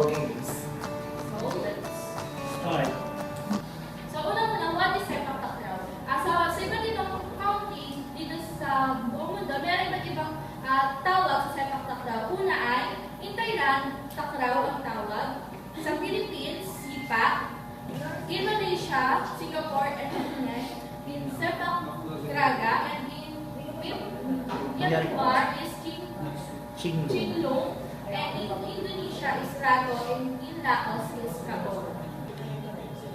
football games. So, let's Start. So, unang-una, what is sepak takraw? Sa iba't ibang country dito sa buong mundo, meron iba't ibang tawag sa sepak takraw. Una ay, in Thailand, takraw ang tawag. Sa Philippines, sipa. In Malaysia, Singapore, and Brunei, in sepak kraga. And in Myanmar is Chinglong. And in Indonesia is rago. And in Laos is krabo.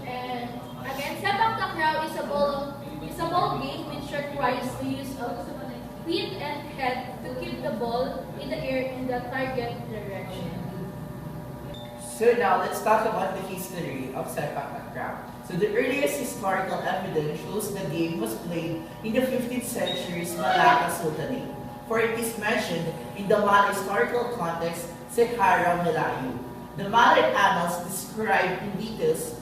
And again, sepak takraw is a ball game which requires the use of feet and head to keep the ball in the air in the target direction. So now let's talk about the history of sepak takraw. So the earliest historical evidence shows the game was played in the 15th century's Malacca Sultanate, for it is mentioned in the Malay historical context Sejarah Melayu. The Malay annals describe in details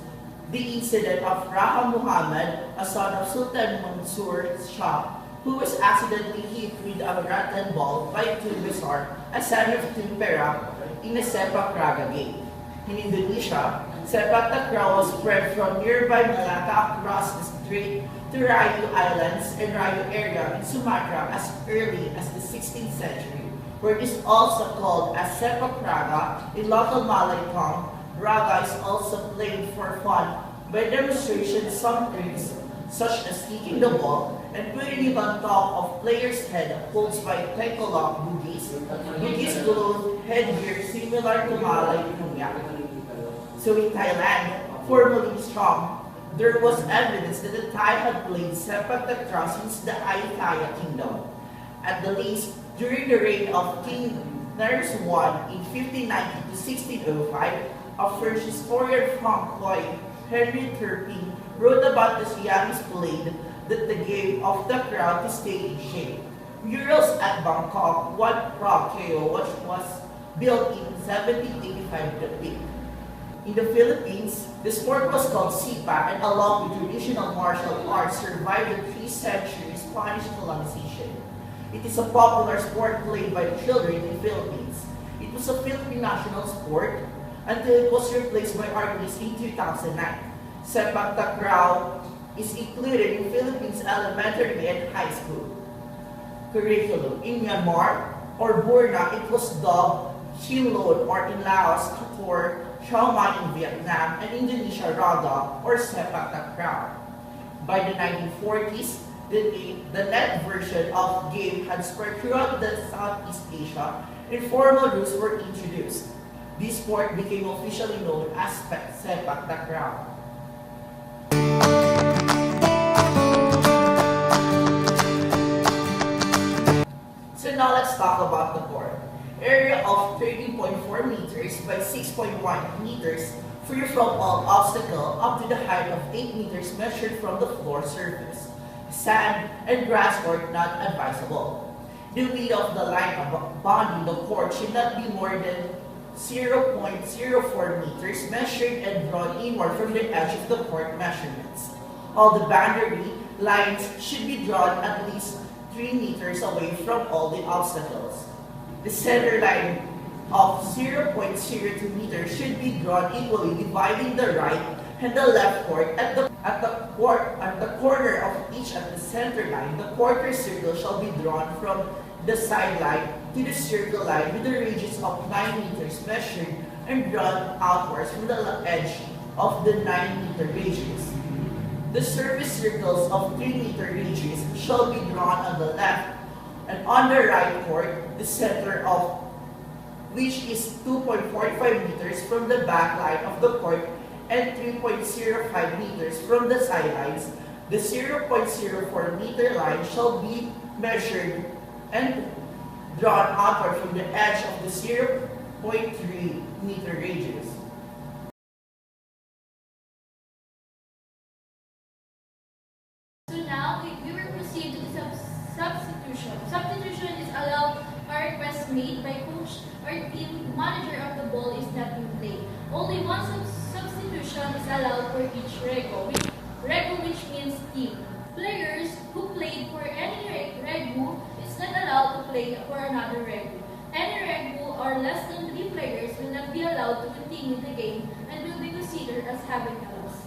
the incident of Raja Muhammad, a son of Sultan Mansur Shah, who was accidentally hit with a rattan ball by Tun Besar, a son of Tun Perak, in a sepak raga game. In Indonesia, sepak takraw was spread from nearby Malacca across the strait to Rayu Islands and Rayu area in Sumatra as early as the 16th century, where it is also called as sepak raga. In local Malay tongue, raga is also played for fun by demonstration sometimes, such as kicking the ball and putting it on top of player's head holds by Tengkolok Bugis. Bugis clothed headgear similar to Malay Punyak. So in Thailand, formerly Strong, there was evidence that the Thai had played sepak takraw since the Ayutthaya Kingdom. At the least, during the reign of King Nares I in 1590 to 1605, a French historian Francois Henry Turpin wrote about the Siamese played that the game of takraw to stay in shape. Murals at Bangkok, Wat Phra Kaeo, which was built in 1785 depict. In the Philippines, the sport was called sipa and along with traditional martial arts survived the 3 centuries Spanish colonization. It is a popular sport played by children in the Philippines. It was a Philippine national sport until it was replaced by armies in 2009. Sepak takraw is included in Philippines elementary and high school curriculum. In Myanmar or Burma, it was dubbed Chinlon, or in Laos, Kator, Chow Mai in Vietnam, and Indonesia Raga or sepak takraw. By the 1940s, the net version of game had spread throughout the Southeast Asia and formal rules were introduced. This sport became officially known as sepak takraw. So now let's talk about the court. Area of 13.4 meters by 6.1 meters, free from all obstacle up to the height of 8 meters measured from the floor surface. Sand and grass court not advisable. The width of the line bounding the court should not be more than 0.04 meters measured and drawn inward from the edge of the court measurements. All the boundary lines should be drawn at least 3 meters away from all the obstacles. The center line of 0.02 meters should be drawn equally, dividing the right and the left court at the corner of each at the center line. The quarter circle shall be drawn from the sideline to the circle line with a radius of 9 meters measured and drawn outwards from the edge of the 9-meter radius. The surface circles of 3-meter radius shall be drawn on the left and on the right court, the center of which is 2.45 meters from the back line of the court and 3.05 meters from the sidelines. The 0.04 meter line shall be measured and drawn outward from the edge of the 0.3 meter radius. So now we will proceed to the substitution. Substitution is allowed or request made by coach or team manager of the ball is not in play. Only one substitution is allowed for each rego, which means team. Players who played for any regu is not allowed to play for another regu. Any regu or less than 3 players will not be allowed to continue the game and will be considered as having lost.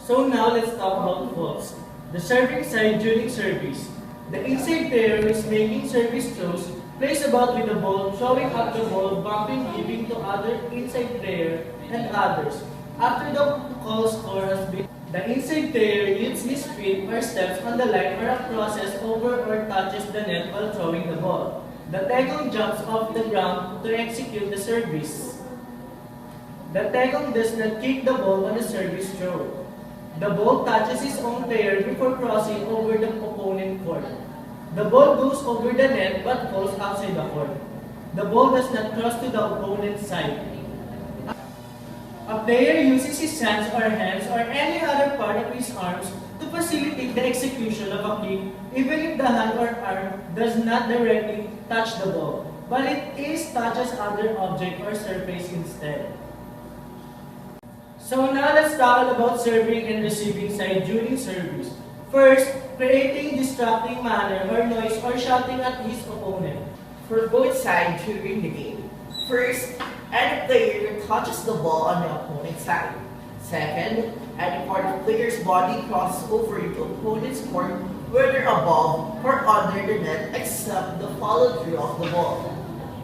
So now let's talk about faults. The serving side during service. The inside player is making service throws, plays about with the ball, throwing up the ball, bumping, giving to other inside player and others. After the call score has been, the inside player uses his feet or steps on the line or crosses over or touches the net while throwing the ball. The Tegong jumps off the ground to execute the service. The Tegong does not kick the ball on the service throw. The ball touches his own player before crossing over the opponent court. The ball goes over the net but falls outside the court. The ball does not cross to the opponent's side. A player uses his hands or any other part of his arms to facilitate the execution of a kick, even if the hand or arm does not directly touch the ball, but it is touches other object or surface instead. So now let's talk about serving and receiving side during service. First, creating distracting manner or noise or shouting at his opponent. For both sides during the game. First, any player touches the ball on the opponent's side. Second, any part of the player's body crosses over into opponent's court, whether above or under the net, except the follow-through of the ball.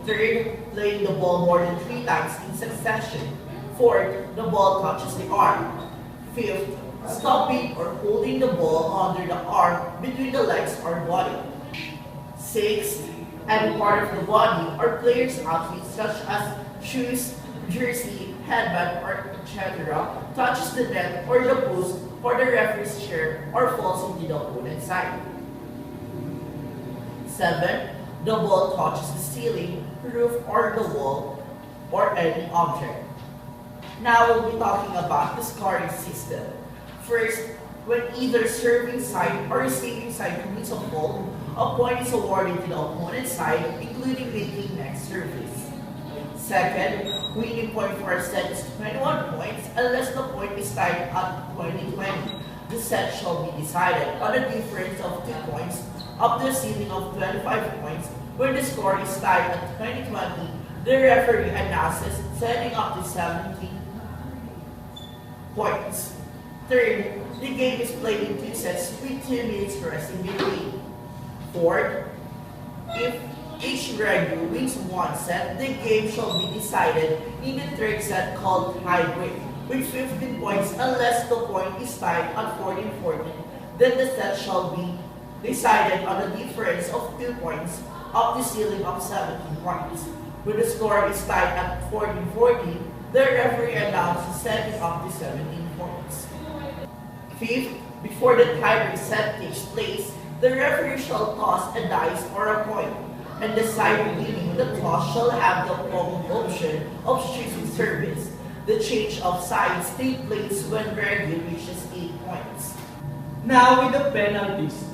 Third, playing the ball more than 3 times in succession. Fourth, the ball touches the arm. Fifth, stopping or holding the ball under the arm between the legs or body. Sixth, any part of the body or player's outfit such as shoes, jersey, headband, or etc. touches the net or the post or the referee's chair or falls into the opponent's side. 7. The ball touches the ceiling, roof, or the wall, or any object. Now we'll be talking about the scoring system. First, when either serving side or receiving side commits a fault, a point is awarded to the opponent's side, including making next service. Second, winning point for a set is 21 points unless the point is tied at 20-20. The set shall be decided on a difference of 2 points up to a ceiling of 25 points. When the score is tied at 20-20, the referee announces setting up to 70 points. Third, the game is played in 2 sets with 2 minutes rest in between. Fourth, if each review wins 1 set, the game shall be decided in the 3rd set called tiebreak with 15 points unless the point is tied at 14-14. Then the set shall be decided on a difference of 2 points up to ceiling of 17 points. When the score is tied at 14-14, the referee announces setting up to 17 points. Fifth, before the tiebreak set takes place, the referee shall toss a dice or a coin, and the side winning the toss shall have the option of choosing service. The change of sides takes place when review reaches 8 points. Now with the penalties.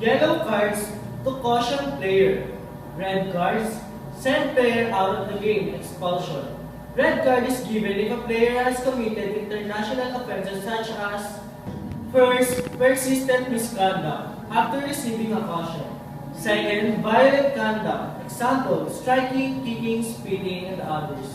Yellow cards to caution player. Red cards, send player out of the game, expulsion. Red card is given if a player has committed international offenses such as first, persistent misconduct after receiving a caution. Second, violent conduct, example, striking, kicking, spitting, and others.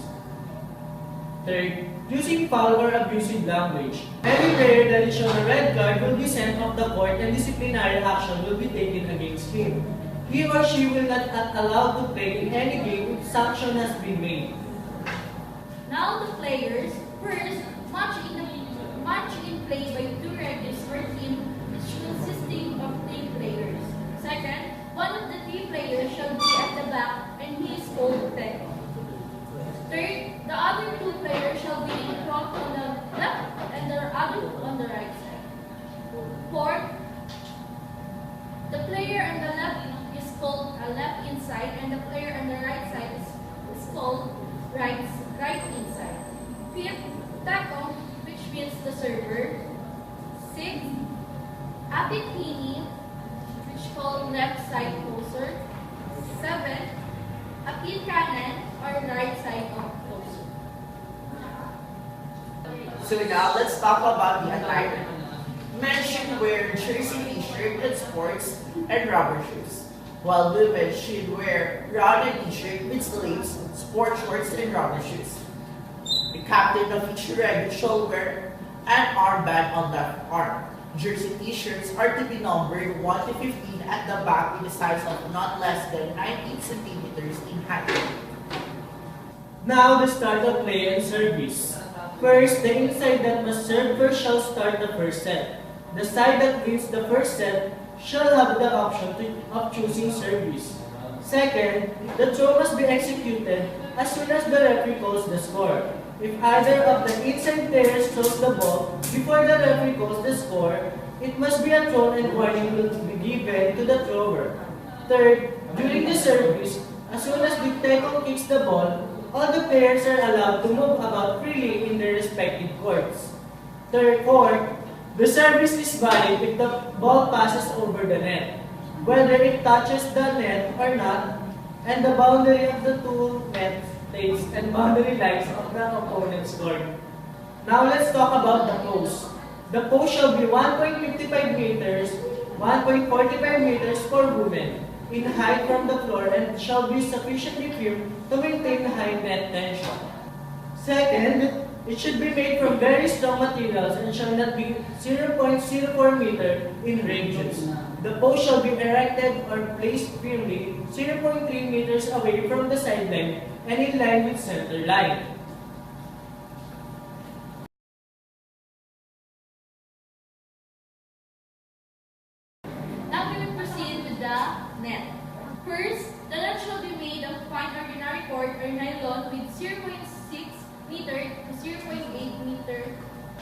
Third, using foul or abusive language. Any player that is shown a red card will be sent off the court and disciplinary action will be taken against him. He or she will not be allowed to play in any game if sanction has been made. Now the players. First, match in play by 2 referees per team consisting of 3 players. Second, one of the 3 players shall be at the back and he is called tech. Third, the other 2 players shall be in front on the left and the other on the right side. Fourth, the player on the left is called a left inside and the player on the right side is called right inside. Fifth, tackle, which means the server. Sixth, apitini, which called left side closer. Seventh, apit kanan or right side of closer. So now let's talk about the attire. Men should wear jersey, t-shirt, and sports, and rubber shoes. while women should wear rounded t-shirt with sleeves, sport shorts, and rubber shoes. The captain of each regiment shall wear an armband on left arm. Jersey t-shirts are to be numbered 1 to 15 at the back with a size of not less than 19 centimeters in height. Now the start of play and service. First, the inside that must serve first shall start the first set. The side that wins the first set shall have the option of choosing service. Second, the throw must be executed as soon as the referee calls the score. If either of the inside players throws the ball before the referee calls the score, it must be a throw and warning will be given to the thrower. Third, during the service, as soon as the tackle kicks the ball, all the players are allowed to move about freely in their respective courts. Fourth, the service is valid if the ball passes over the net, whether it touches the net or not, and the boundary of the two net plates and boundary lines of the opponent's court. Now let's talk about the post. The post shall be 1.55 meters, 1.45 meters for women in height from the floor and shall be sufficiently firm to maintain high net tension. Second, it should be made from very strong materials and shall not be 0.04 meter in ranges. The post shall be erected or placed firmly 0.3 meters away from the sideline and in line with center line. Now we will proceed with the net. First, the net shall be made of fine ordinary cord or nylon with 0.6 meter to 0.8 meter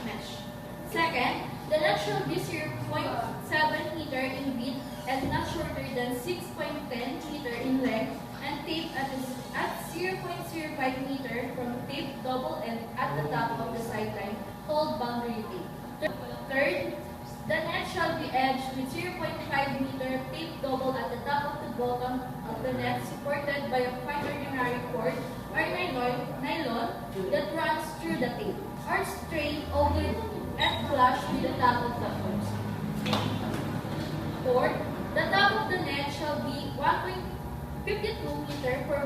mesh. Second, the net shall be 0.7 meter in width and not shorter than 6.10 meter in length and taped at 0.05 meter from tape double end at the top of the sideline called boundary tape. Third, the net shall be edged with 0.5 meter tape double at the top of the bottom of the net supported by a fine ordinary cord or nylon that runs through the tape or straight over and flush with the top of the post. Fourth, the top of the net shall be 1.52 meter for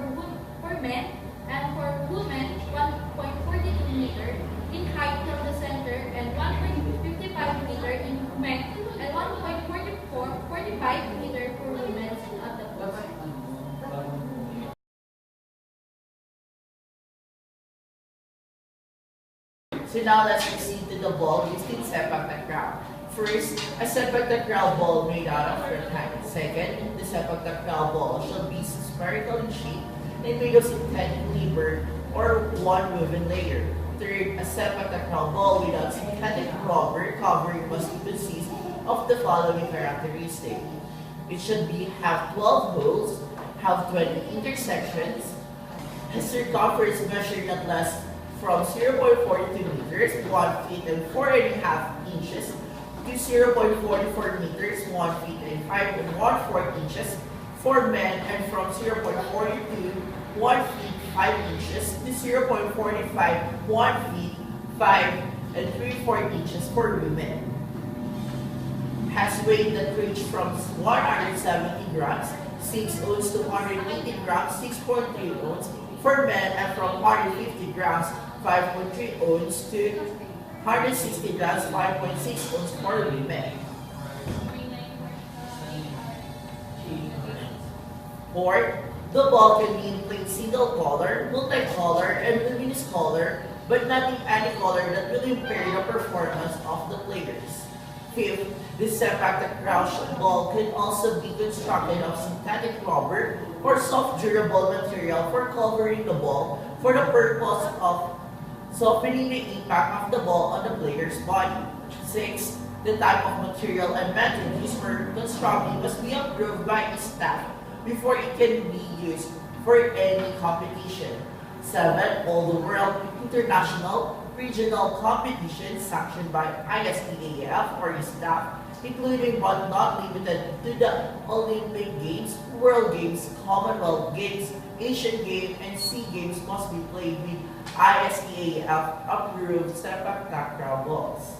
men and for women 1.42 meter in height from the center and 1.55 meter in men and 1.45 meter for women at the post. So now let's proceed to the ball used in sepak takraw. First, a sepak takraw ball made out of rattan. Second, the sepak takraw ball shall be spherical in shape and made of synthetic fiber or one woven layer. Third, a sepak takraw ball without synthetic rubber covering must consist of the following characteristics. It should have 12 holes, have 20 intersections, has circumference measured not less from 0.42 meters, 1 feet and 4.5 inches to 0.44 meters, 1 feet and 5 1/4 inches for men, and from 0.42, 1 feet 5 inches to 0.45, 1 feet 5 3/4 inches for women. Has weight that ranges from 170 grams, 6 ounces to 180 grams, 6.3 ounces for men, and from 150 grams, 5.3 ounces to 160 grams, 5.6 ounces for women. Fourth, the ball can be in plain single color, multicolor, and luminous color, but not in any color that will impair the performance of the players. Fifth, the sepak takraw ball can also be constructed of synthetic rubber or soft durable material for covering the ball for the purpose of softening the impact of the ball on the player's body. Sixth, the type of material and method used for constructing must be approved by the staff before it can be used for any competition. 7. All the world, international, regional competitions sanctioned by ISTAF or staff, including but not limited to the Olympic Games, World Games, Commonwealth Games, Asian Games, and SEA Games must be played with ISTAF approved sepak takraw balls.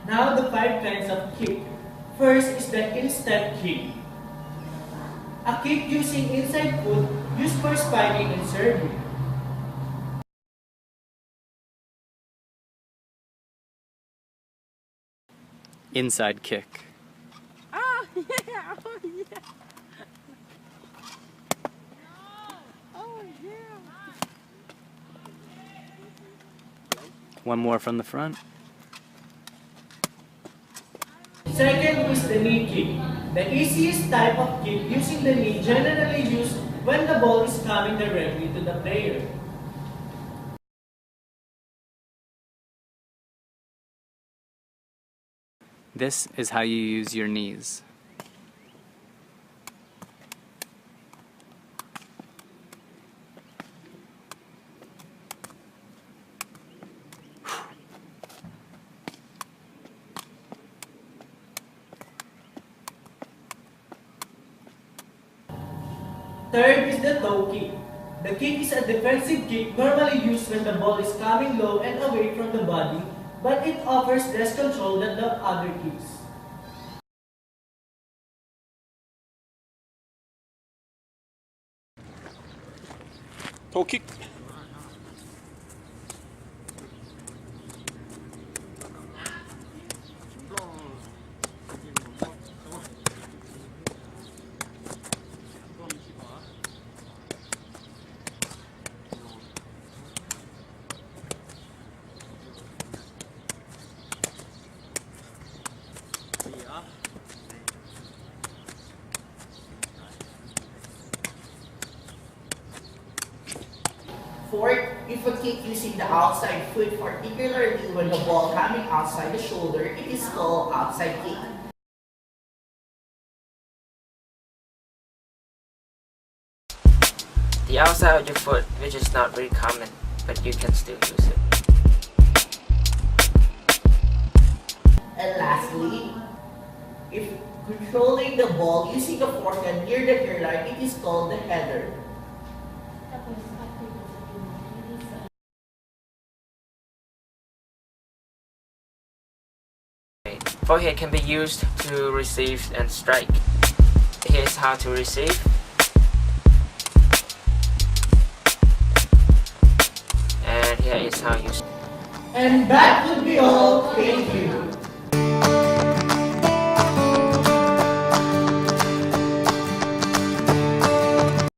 Now 5 kinds of kick. First is the instep kick. A kick using inside foot used for spiking and serving. Inside kick. Oh, yeah. Oh, yeah. Oh, yeah. One more from the front. Second is the knee kick. The easiest type of kick using the knee generally used when the ball is coming directly to the player. This is how you use your knees. Third is the toe kick. The kick is a defensive kick normally used when the ball is coming low and away from the body, but it offers less control than the other kicks. Toe kick. Fourth, if a kick using the outside foot, particularly when the ball coming outside the shoulder, it is called outside kick. The outside of your foot, which is not very common, but you can still use it. And lastly, if controlling the ball using the forehand near the hairline, it is called the header. Tapos, after the Forehand can be used to receive and strike. Here's how to receive. And here is how you. And that would be all. Thank you.